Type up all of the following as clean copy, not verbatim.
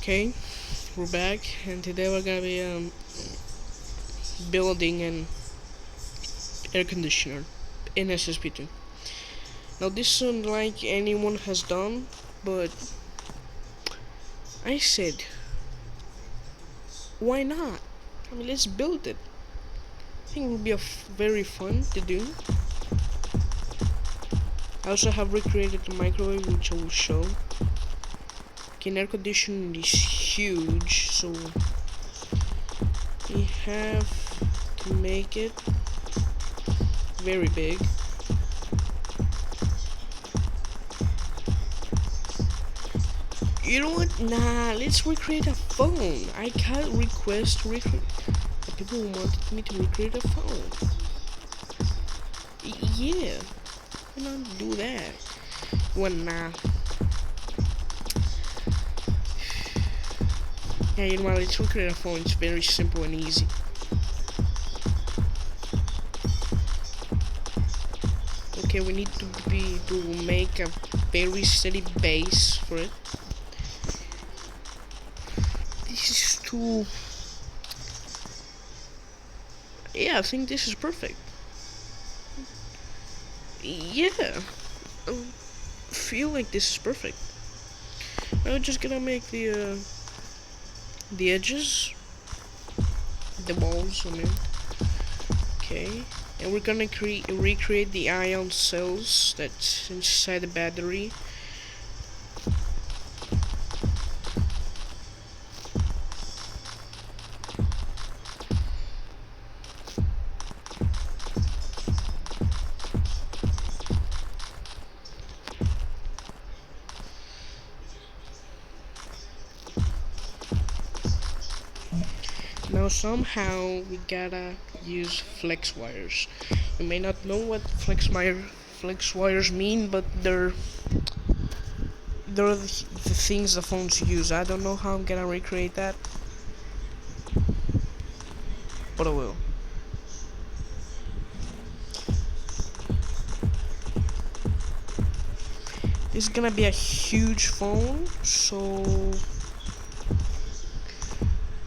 Okay, we're back, and today we're gonna be building an air conditioner in ssb2. Now this isn't like anyone has done, but I said, why not? I mean, let's build it. I think it would be very fun to do. I also have recreated the microwave, which I will show. Okay, an air conditioner is huge, so we have to make it very big. You know what? Nah, let's recreate a phone. I can't request recreate. The people wanted me to recreate a phone. Yeah, why not do that? Well, nah. Yeah, you know what? Let's recreate a phone. It's very simple and easy. Okay, we need to make a very steady base for it. This is too. Yeah, I think this is perfect. Yeah, I feel like this is perfect. Now we're just gonna make the edges, the walls. I mean, okay, and we're gonna recreate the ion cells that's inside the battery. Now somehow we gotta use flex wires. You may not know what flex wires mean, but they're the things the phones use. I don't know how I'm gonna recreate that, but I will. This is gonna be a huge phone, so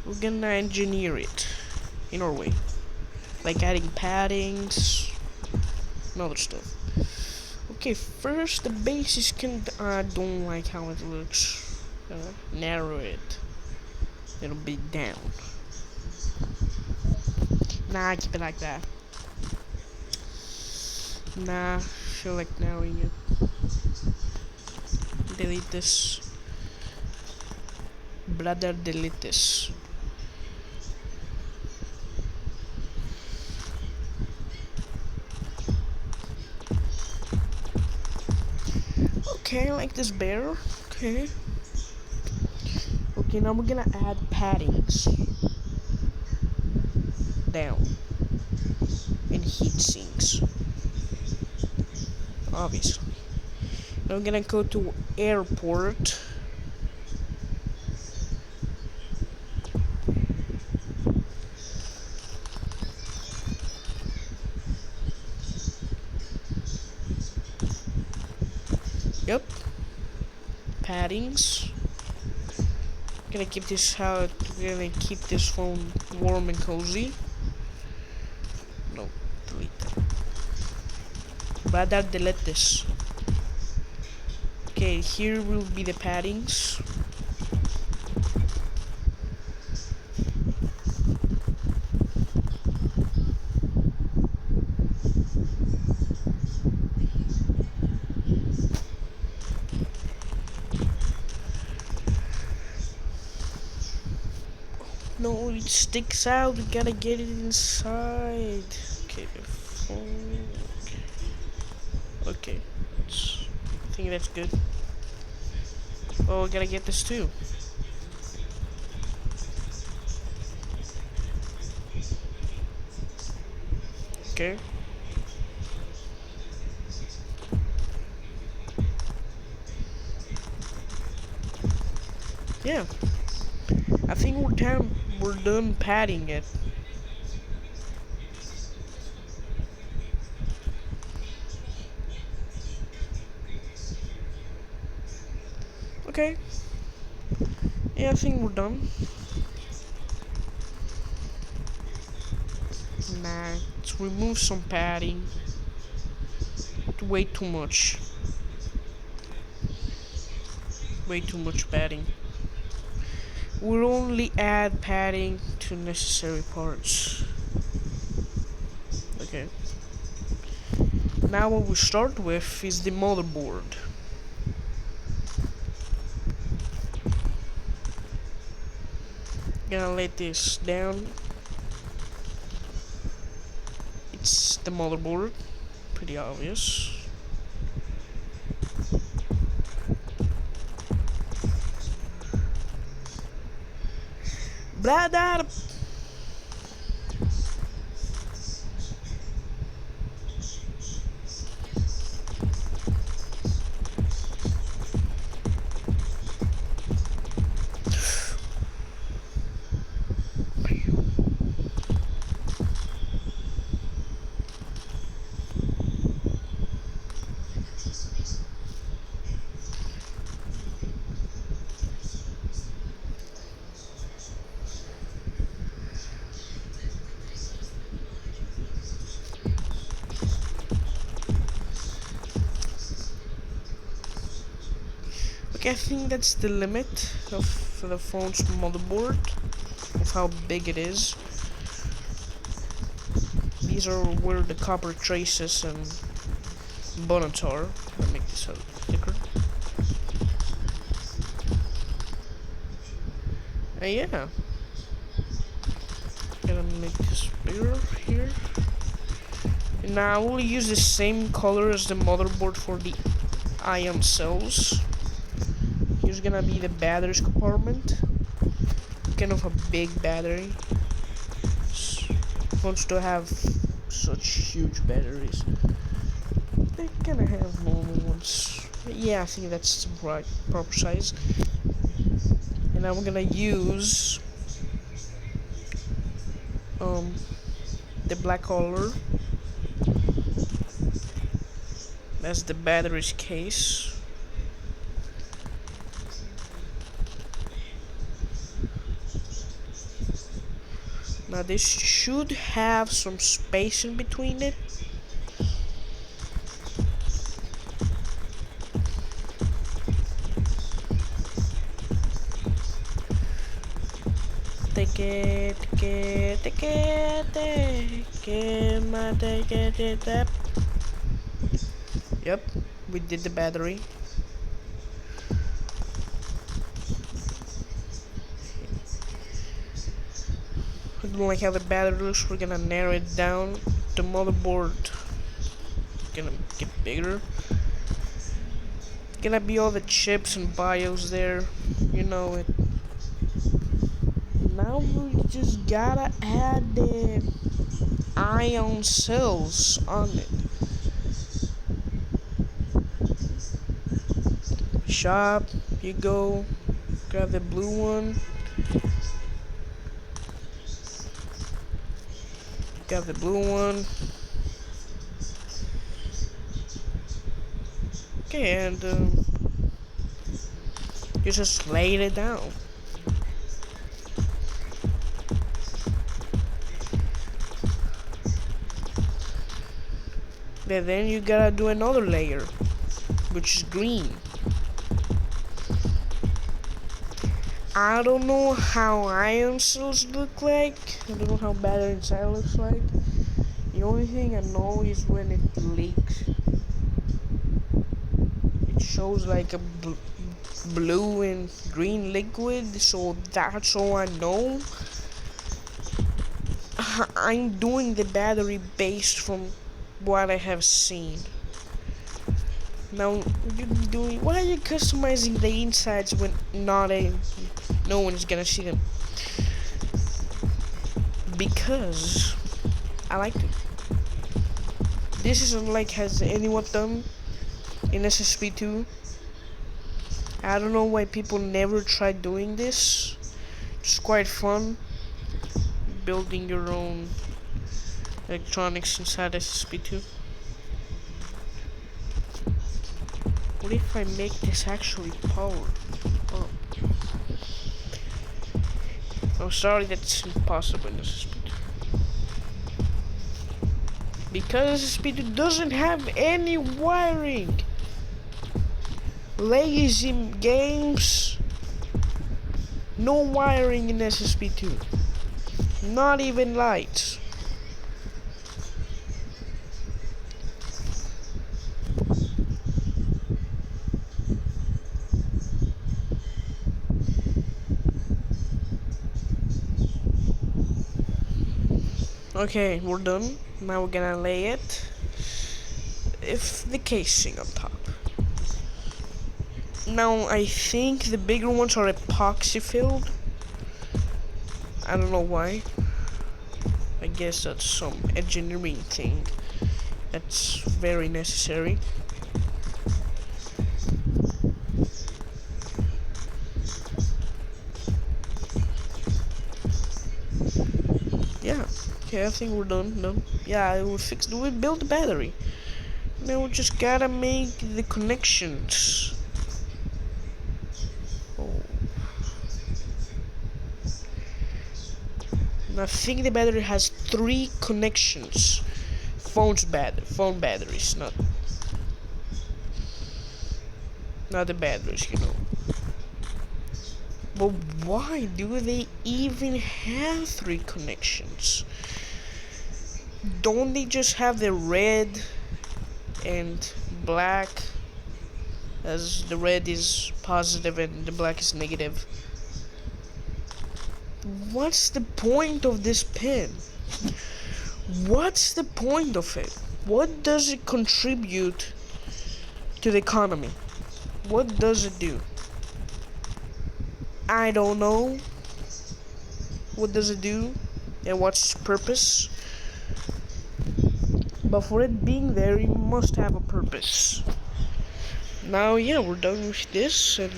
we're gonna engineer it in our way, like adding paddings and other stuff. Okay, first the bases I don't like how it looks. Narrow it a little bit down. Nah, keep it like that. Nah, feel like narrowing it. Delete this. Brother, delete this. Okay, I like this better. Okay. Okay, now we're gonna add paddings down and heat sinks. Obviously. Now I'm gonna go to airport. Yep. Paddings. Gonna keep this how we're gonna keep this phone warm and cozy. No, delete that. Rather delete this. Okay, here will be the paddings. No, it sticks out. We gotta get it inside. Okay, the phone. Okay, I think that's good. Oh, we gotta get this too. Okay. Yeah. I think we're done padding it. Okay. Yeah, I think we're done. Nah, let's remove some padding. Way too much. Way too much padding. We'll only add padding to necessary parts. Okay. Now what we start with is the motherboard. Gonna lay this down. It's the motherboard. Pretty obvious. Blah, blah, blah. Okay, I think that's the limit of the phone's motherboard, of how big it is. These are where the copper traces and buttons are. I'll make this a thicker. Yeah. Gonna make this bigger here. And now I will use the same color as the motherboard for the ion cells. Here's gonna be the batteries compartment. Kind of a big battery. Phones to have such huge batteries. They kinda have normal ones. Yeah, I think that's the right proper size. And now we're gonna use the black color. That's the battery's case. Now this should have some space in between it. Take it, Yep, we did the battery. I don't like how the battery looks. We're gonna narrow it down. The motherboard gonna get bigger. Gonna be all the chips and BIOS there. You know it. Now we just gotta add the ion cells on it. Shop, you go, grab the blue one. Got the blue one. Okay, and you just laid it down. But then you gotta do another layer, which is green. I don't know how ion cells look like. I don't know how battery inside looks like. The only thing I know is when it leaks, it shows like a blue and green liquid. So that's all I know. I'm doing the battery based from what I have seen. Now, why are you customizing the insides when no one is gonna see them? Because I like it. This isn't like has anyone done in ssb2. I don't know why people never tried doing this. It's quite fun building your own electronics inside ssb2. What if I make this actually power up? I'm sorry, that's impossible in ssb2. Because ssb2 doesn't have any wiring. Lazy games, no wiring in ssb2. Not even lights. Okay, we're done. Now we're gonna lay it. If the casing on top. Now I think the bigger ones are epoxy filled. I don't know why. I guess that's some engineering thing that's very necessary. Yeah. Okay, I think we're done. No. Yeah, we built the battery. Now we just gotta make the connections. Oh. I think the battery has 3 connections. Phone batteries, not the batteries, you know. But why do they even have 3 connections? Don't they just have the red and black, as the red is positive and the black is negative? What's the point of this pin? What's the point of it? What does it contribute to the economy? What does it do? I don't know. What does it do? And what's its purpose? But for it being there, it must have a purpose. Now, yeah, we're done with this, and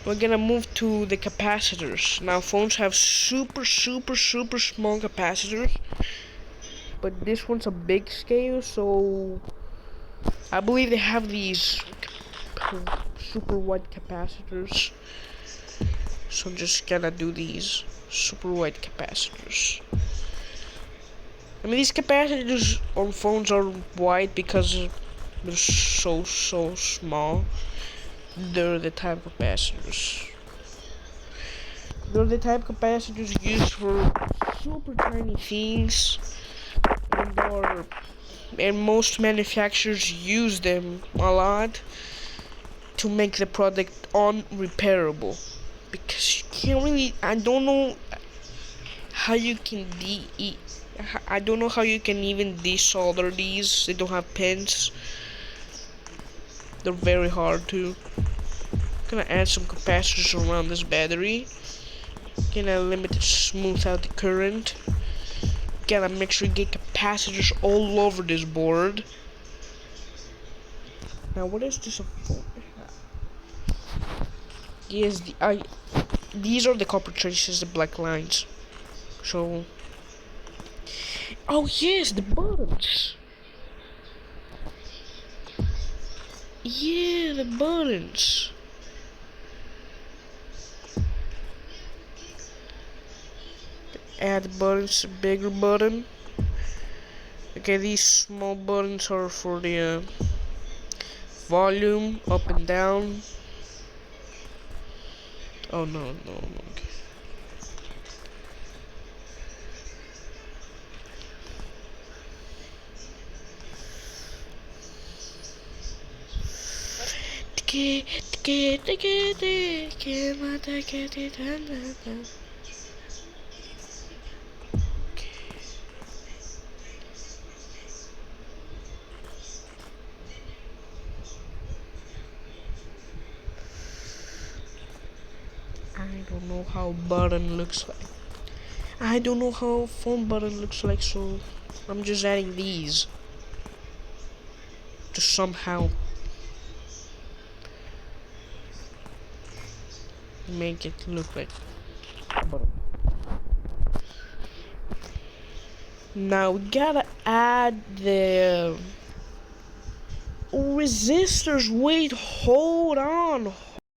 we're gonna move to the capacitors. Now, phones have super small capacitors, but this one's a big scale, so I believe they have these super wide capacitors. So I'm just gonna do these super wide capacitors. I mean, these capacitors on phones are wide because they're so small. They're the type of capacitors. They're the type of capacitors used for super tiny things, and most manufacturers use them a lot to make the product unrepairable. Because you can't really, I don't know how you can even desolder these. They don't have pins. They're very hard to. Gonna add some capacitors around this battery. Gonna limit it, smooth out the current. Gotta make sure you get capacitors all over this board. Now, what is this for? Yes, these are the copper traces, the black lines. So, oh yes, the buttons. Yeah, the buttons. Add buttons, a bigger button. Okay, these small buttons are for the volume, up and down. Oh no. Okay. I don't know how button looks like. I don't know how phone button looks like, so I'm just adding these to somehow make it look like a button. Now we gotta add the resistors. Wait, hold on.